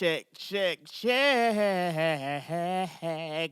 check.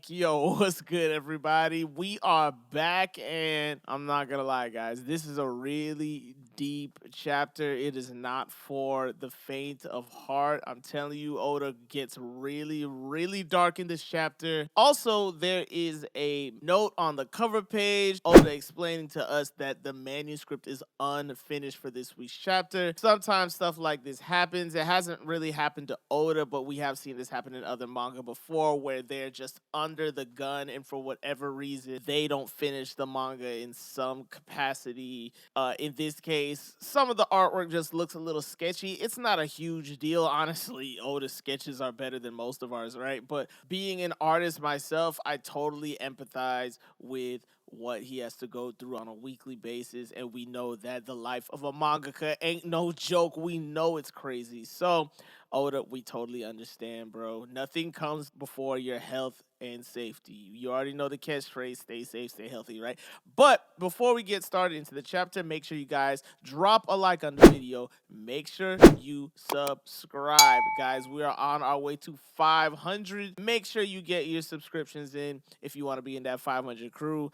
Yo, what's good, everybody? We are back, and I'm not gonna lie, guys. This is a really deep chapter. It is not for the faint of heart. I'm telling you, Oda gets really, really dark in this chapter. Also, there is a note on the cover page, Oda explaining to us that the manuscript is unfinished for this week's chapter. Sometimes stuff like this happens. It hasn't really happened to Oda, but we have seen this happen in other manga before, where they're just under the gun and for whatever reason they don't finish the manga in some capacity. In this case, some of the artwork just looks a little sketchy. It's not a huge deal, honestly. Oda's sketches are better than most of ours, right? But being an artist myself, I totally empathize with what he has to go through on a weekly basis, and we know that the life of a mangaka ain't no joke. We know it's crazy. So Oda, we totally understand, bro. Nothing comes before your health and safety. You already know the catchphrase, stay safe, stay healthy, right? But before we get started into the chapter, make sure you guys drop a like on the video. Make sure you subscribe, guys. We are on our way to 500. Make sure you get your subscriptions in if you want to be in that 500 crew.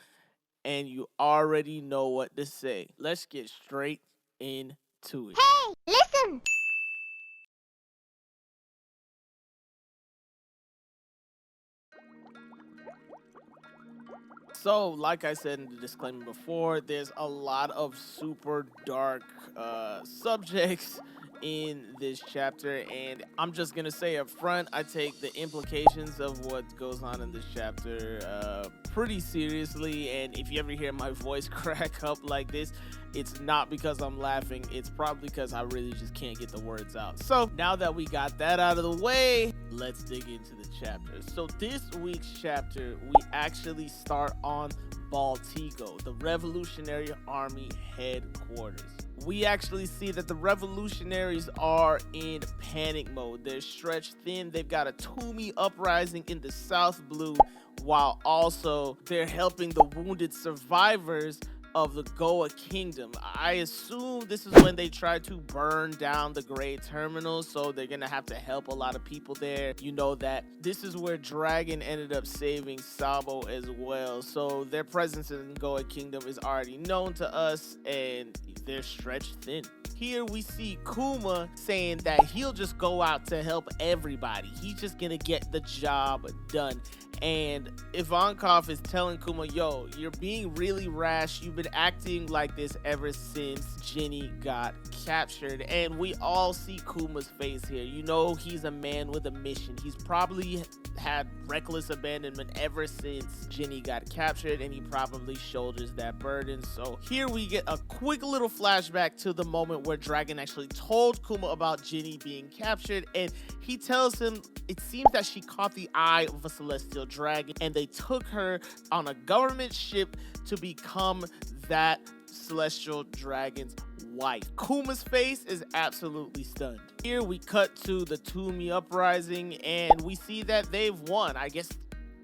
And you already know what to say. Let's get straight into it. Hey, listen! So, like I said in the disclaimer before, there's a lot of super dark subjects in this chapter, and I'm just gonna say up front, I take the implications of what goes on in this chapter pretty seriously. And if you ever hear my voice crack up like this, it's not because I'm laughing, it's probably because I really just can't get the words out. So now that we got that out of the way, let's dig into the chapter. So this week's chapter, we actually start on Baltigo, the Revolutionary Army headquarters. We actually see that the revolutionaries are in panic mode. They're stretched thin. They've got a Toomey uprising in the South Blue, while also they're helping the wounded survivors of the Goa Kingdom. I assume this is when they try to burn down the Great Terminal, so they're gonna have to help a lot of people there. You know that this is where Dragon ended up saving Sabo as well, so their presence in Goa Kingdom is already known to us, and they're stretched thin. Here we see KUMA saying that he'll just go out to help everybody. He's just gonna get the job done. And Ivankov is telling KUMA, yo, you're being really rash. You've been acting like this ever since Jenny got captured. And we all see KUMA's face here. You know he's a man with a mission. He's probably had reckless abandonment ever since Jenny got captured, and he probably shoulders that burden. So here we get a quick little flashback to the moment where Dragon actually told KUMA about Jenny being captured, and he tells him it seems that she caught the eye of a celestial dragon, and they took her on a government ship to become that celestial dragon's wife. KUMA's face is absolutely stunned. Here we cut to the Toomey uprising, and we see that they've won. I guess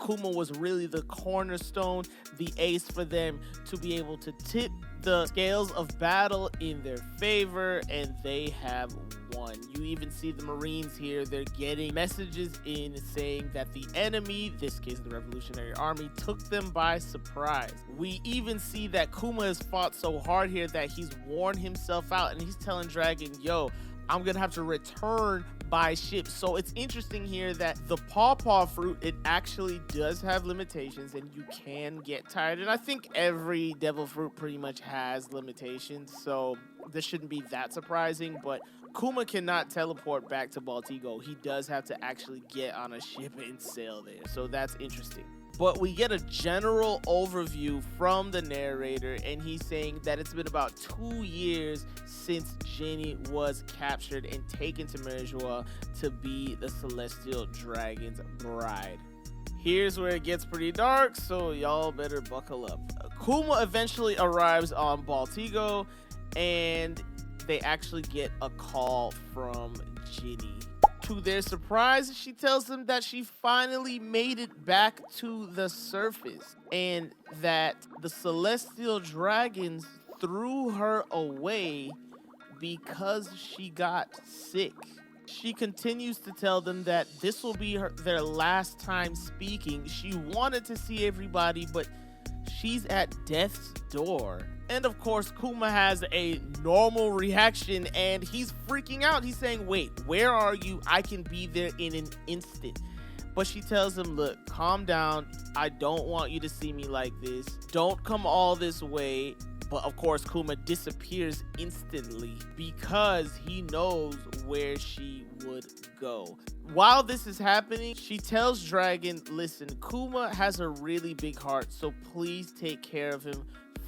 KUMA was really the cornerstone, the ace for them to be able to tip the scales of battle in their favor, and they have won. You even see the Marines here. They're getting messages in saying that the enemy, in this case the Revolutionary Army, took them by surprise. We even see that KUMA has fought so hard here that he's worn himself out, and he's telling Dragon, yo, I'm gonna have to return by ship. So it's interesting here that the pawpaw fruit, it actually does have limitations, and you can get tired. And I think every devil fruit pretty much has limitations, so this shouldn't be that surprising. But KUMA cannot teleport back to Baltigo. He does have to actually get on a ship and sail there, so that's interesting. But we get a general overview from the narrator, and he's saying that it's been about 2 years since Jenny was captured and taken to Merijoa to be the Celestial Dragon's bride. Here's where it gets pretty dark, so y'all better buckle up. KUMA eventually arrives on Baltigo, and they actually get a call from Jenny. To their surprise, she tells them that she finally made it back to the surface, and that the celestial dragons threw her away because she got sick. She continues to tell them that this will be their last time speaking. She wanted to see everybody, but she's at death's door. And of course, KUMA has a normal reaction and he's freaking out. He's saying, wait, where are you? I can be there in an instant. But she tells him, look, calm down. I don't want you to see me like this. Don't come all this way. But of course, KUMA disappears instantly because he knows where she would go. While this is happening, she tells Dragon, listen, KUMA has a really big heart, so please take care of him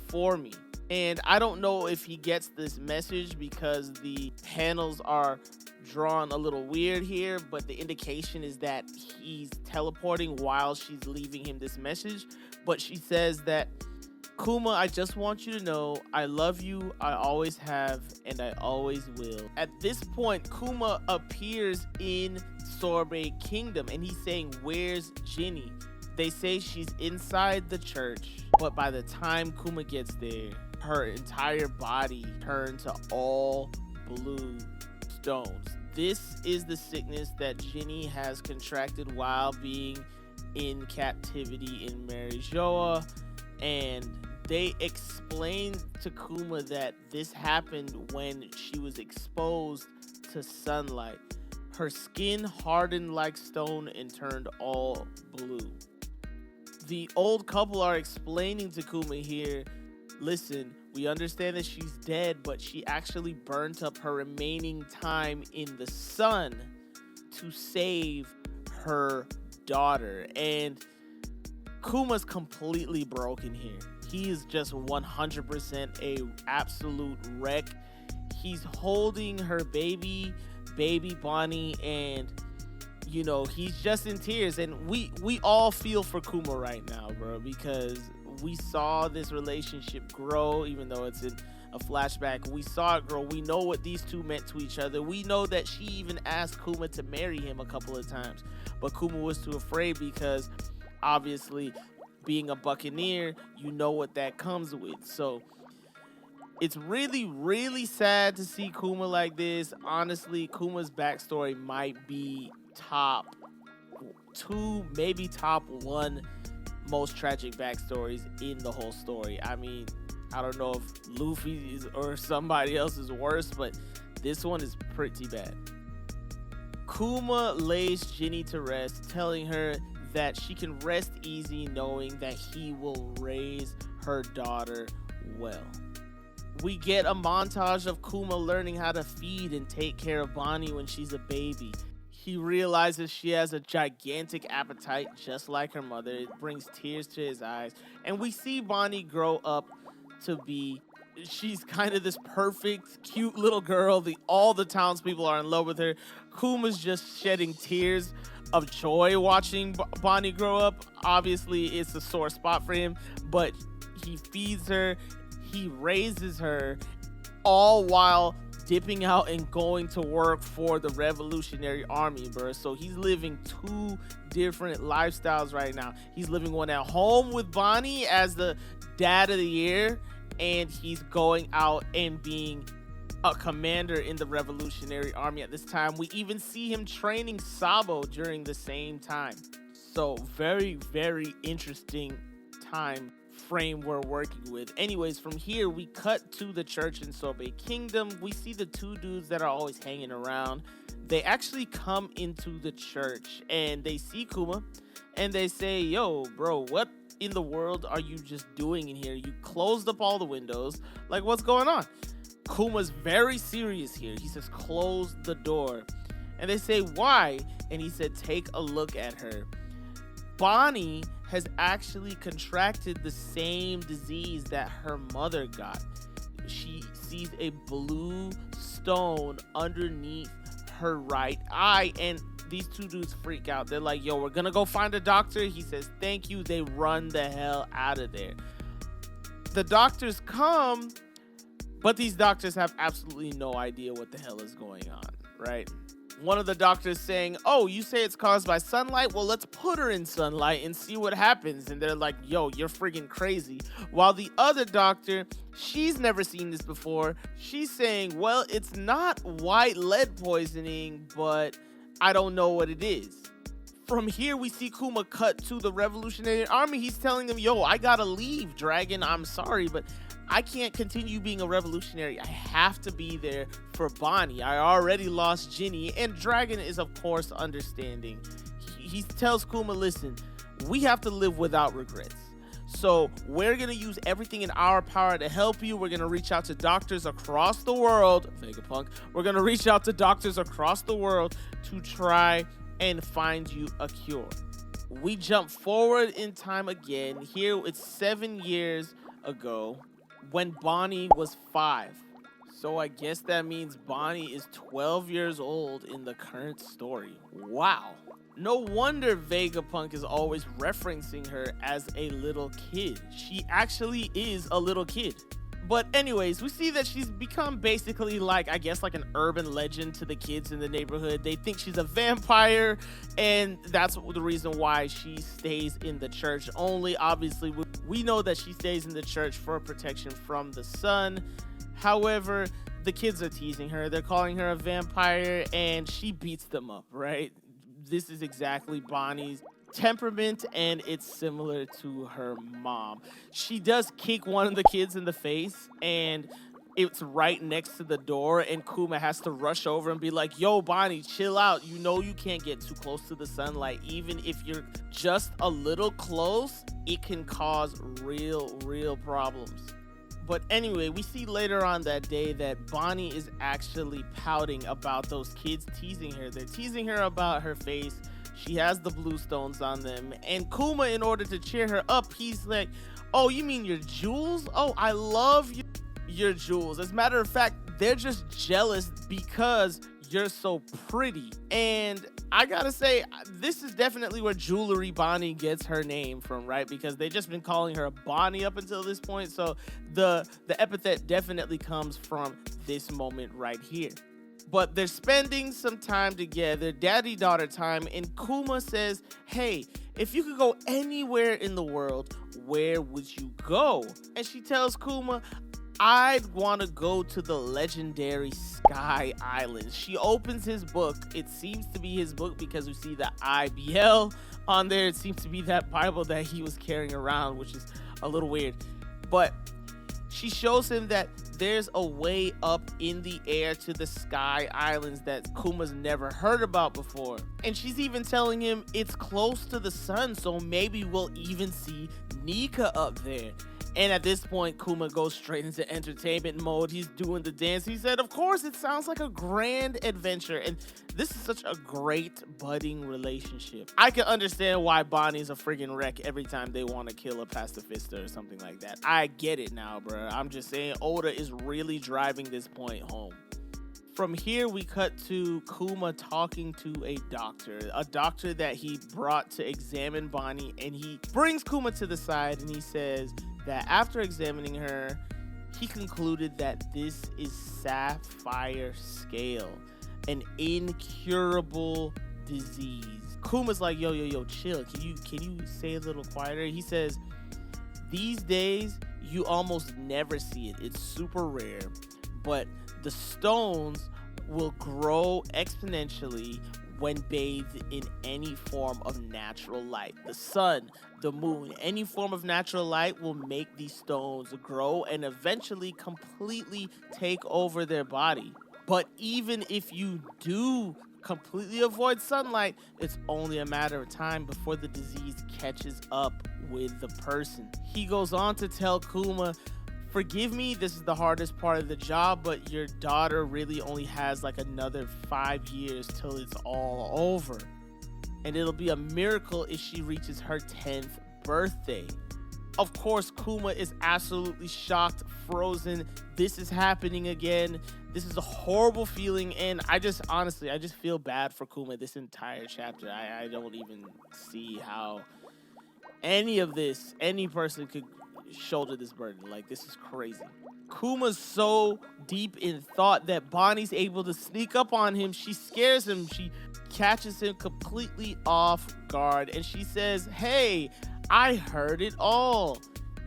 for me. And I don't know if he gets this message because the panels are drawn a little weird here, but the indication is that he's teleporting while she's leaving him this message. But she says that, KUMA, I just want you to know I love you, I always have, and I always will. At this point, KUMA appears in Sorbet Kingdom and he's saying, where's Ginny? They say she's inside the church, but by the time KUMA gets there, her entire body turned to all blue stones. This is the sickness that Ginny has contracted while being in captivity in Marijoa, and they explained to KUMA that this happened when she was exposed to sunlight. Her skin hardened like stone and turned all blue. The old couple are explaining to KUMA here, listen, we understand that she's dead, but she actually burnt up her remaining time in the sun to save her daughter. And KUMA's completely broken here. He is just 100% a absolute wreck. He's holding her baby Bonnie, and you know, he's just in tears. And we all feel for KUMA right now, bro, because we saw this relationship grow, even though it's in a flashback. We saw it grow. We know what these two meant to each other. We know that she even asked KUMA to marry him a couple of times, but KUMA was too afraid because obviously being a Buccaneer, you know what that comes with. So it's really, really sad to see KUMA like this. Honestly, KUMA's backstory might be top 2, maybe top 1 most tragic backstories in the whole story. I mean, I don't know if Luffy's or somebody else is worse, but this one is pretty bad. KUMA lays Ginny to rest, telling her that she can rest easy knowing that he will raise her daughter well. We get a montage of KUMA learning how to feed and take care of Bonnie when she's a baby. He realizes she has a gigantic appetite just like her mother. It brings tears to his eyes. And we see Bonnie grow up to be, she's kind of this perfect, cute little girl. All the townspeople are in love with her. KUMA's just shedding tears of joy watching Bonnie grow up. Obviously, it's a sore spot for him, but he feeds her, he raises her, all while dipping out and going to work for the Revolutionary Army, bro. So he's living 2 different lifestyles right now. He's living one at home with Bonnie as the dad of the year, and he's going out and being a commander in the Revolutionary Army at this time. We even see him training Sabo during the same time. So very, very interesting time frame we're working with. Anyways, from here we cut to the church in Sorbet Kingdom. We see the 2 dudes that are always hanging around. They actually come into the church and they see KUMA and they say, yo, bro, what in the world are you just doing in here? You closed up all the windows. Like, what's going on? KUMA's very serious here. He says, close the door. And they say, why? And he said, take a look at her. Bonnie has actually contracted the same disease that her mother got. She sees a blue stone underneath her right eye, and these 2 dudes freak out. They're like, yo, we're gonna go find a doctor. He says, thank you. They run the hell out of there. The doctors come, but these doctors have absolutely no idea what the hell is going on, right? One of the doctors saying, oh, you say it's caused by sunlight? Well, let's put her in sunlight and see what happens. And they're like, yo, you're friggin' crazy. While the other doctor, she's never seen this before. She's saying, well, it's not white lead poisoning, but I don't know what it is. From here, we see KUMA cut to the Revolutionary Army. He's telling them, yo, I gotta leave, Dragon. I'm sorry, but I can't continue being a revolutionary. I have to be there for Bonnie. I already lost Ginny, and Dragon is, of course, understanding. He tells KUMA, listen, we have to live without regrets. So we're going to use everything in our power to help you. We're going to reach out to doctors across the world. Vegapunk. We're going to reach out to doctors across the world to try and find you a cure. We jump forward in time again. Here it's 7 years ago, when Bonnie was 5. So I guess that means Bonnie is 12 years old in the current story. Wow. No wonder Vegapunk is always referencing her as a little kid. She actually is a little kid. But anyways, we see that she's become basically like, I guess, like an urban legend to the kids in the neighborhood. They think she's a vampire, and that's the reason why she stays in the church only. Obviously, we know that she stays in the church for protection from the sun. However, the kids are teasing her. They're calling her a vampire, and she beats them up, right? This is exactly Bonnie's temperament, and it's similar to her mom. She does kick one of the kids in the face, and it's right next to the door, and KUMA has to rush over and be like, yo, Bonnie, chill out. You know you can't get too close to the sunlight. Even if you're just a little close, it can cause real problems. But anyway, we see later on that day that Bonnie is actually pouting about those kids teasing her. They're teasing her about her face. She has the blue stones on them. And KUMA, in order to cheer her up, he's like, oh, you mean your jewels? Oh, I love your jewels. As a matter of fact, they're just jealous because you're so pretty. And I gotta say, this is definitely where Jewelry Bonnie gets her name from, right? Because they've just been calling her Bonnie up until this point. So the epithet definitely comes from this moment right here. But they're spending some time together, daddy-daughter time, and KUMA says, hey, if you could go anywhere in the world, where would you go? And she tells KUMA, I'd want to go to the legendary Sky Islands. She opens his book. It seems to be his book because we see the IBL on there. It seems to be that Bible that he was carrying around, which is a little weird. But she shows him that there's a way up in the air to the Sky Islands that KUMA's never heard about before. And she's even telling him it's close to the sun, so maybe we'll even see Nika up there. And at this point, KUMA goes straight into entertainment mode. He's doing the dance. He said, of course, it sounds like a grand adventure. And this is such a great budding relationship. I can understand why Bonnie's a friggin' wreck every time they want to kill a pacifista or something like that. I get it now, bro. I'm just saying Oda is really driving this point home. From here, we cut to KUMA talking to a doctor that he brought to examine Bonnie. And he brings KUMA to the side and he says that after examining her, he concluded that this is sapphire scale, an incurable disease. KUMA's like, yo, chill. Can you say a little quieter? He says, these days, you almost never see it. It's super rare, but the stones will grow exponentially when bathed in any form of natural light. The sun, the moon, any form of natural light will make these stones grow and eventually completely take over their body. But even if you do completely avoid sunlight, it's only a matter of time before the disease catches up with the person. He goes on to tell KUMA, forgive me, this is the hardest part of the job, but your daughter really only has like another 5 years till it's all over. And it'll be a miracle if she reaches her 10th birthday. Of course, KUMA is absolutely shocked, frozen. This is happening again. This is a horrible feeling, and I just feel bad for KUMA this entire chapter. I don't even see how any person could shoulder this burden. Like, this is crazy. Kuma's so deep in thought that Bonnie's able to sneak up on him. She scares him. She catches him completely off guard. And she says, "Hey, I heard it all.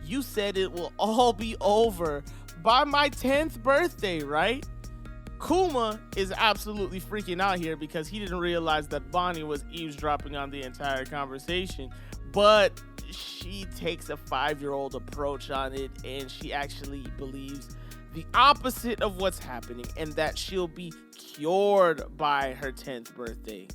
You said it will all be over by my 10th birthday, right?" Kuma is absolutely freaking out here because he didn't realize that Bonnie was eavesdropping on the entire conversation. But she takes a 5-year-old approach on it, and she actually believes the opposite of what's happening, and that she'll be cured by her 10th birthday.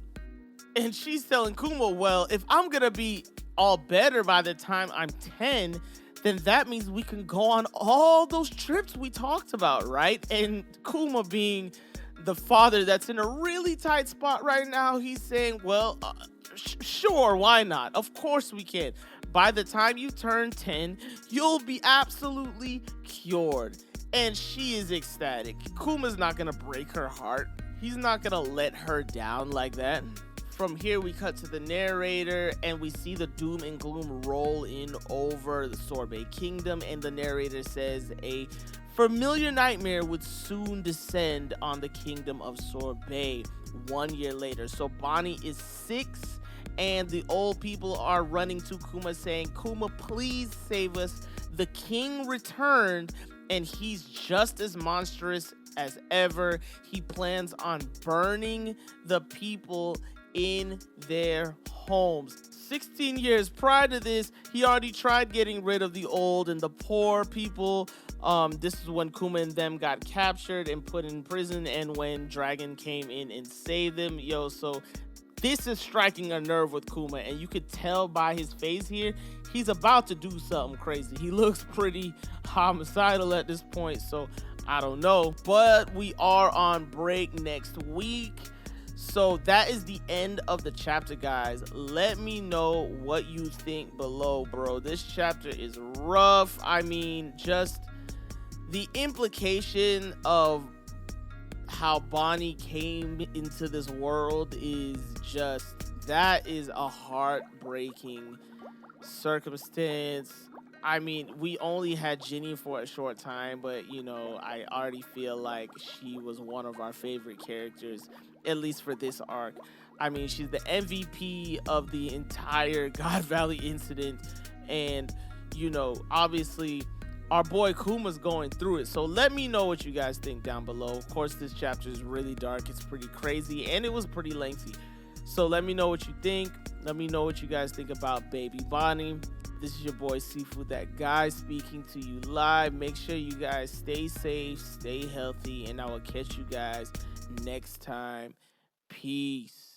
And she's telling Kuma, well, if I'm gonna be all better by the time I'm 10, then that means we can go on all those trips we talked about, right? And Kuma, being the father that's in a really tight spot right now, he's saying, well, sure, why not? Of course we can. By the time you turn 10, you'll be absolutely cured. And she is ecstatic. Kuma's not gonna break her heart. He's not gonna let her down like that. From here, we cut to the narrator, and we see the doom and gloom roll in over the Sorbet Kingdom, and the narrator says a familiar nightmare would soon descend on the kingdom of Sorbet 1 year later. So Bonnie is 6, and the old people are running to Kuma saying, "Kuma, please save us. The king returned, and he's just as monstrous as ever. He plans on burning the people in their homes." 16 years prior to this, he already tried getting rid of the old and the poor people. This is when Kuma and them got captured and put in prison, and when Dragon came in and saved them. So this is striking a nerve with Kuma, and you could tell by his face here, he's about to do something crazy. He looks pretty homicidal at this point, so I don't know. But we are on break next week. So that is the end of the chapter, guys. Let me know what you think below, bro. This chapter is rough. I mean, just the implication of how Bonnie came into this world is just, that is a heartbreaking circumstance. I mean, we only had Ginny for a short time, but I already feel like she was one of our favorite characters, at least for this arc. I mean, she's the MVP of the entire God Valley incident, and obviously our boy Kuma's going through it. So let me know what you guys think down below. Of course, this chapter is really dark, it's pretty crazy, and it was pretty lengthy. So let me know what you think. Let me know what you guys think about baby Bonnie. This is your boy Seafood, that guy, speaking to you live. Make sure you guys stay safe, stay healthy, and I will catch you guys next time. Peace.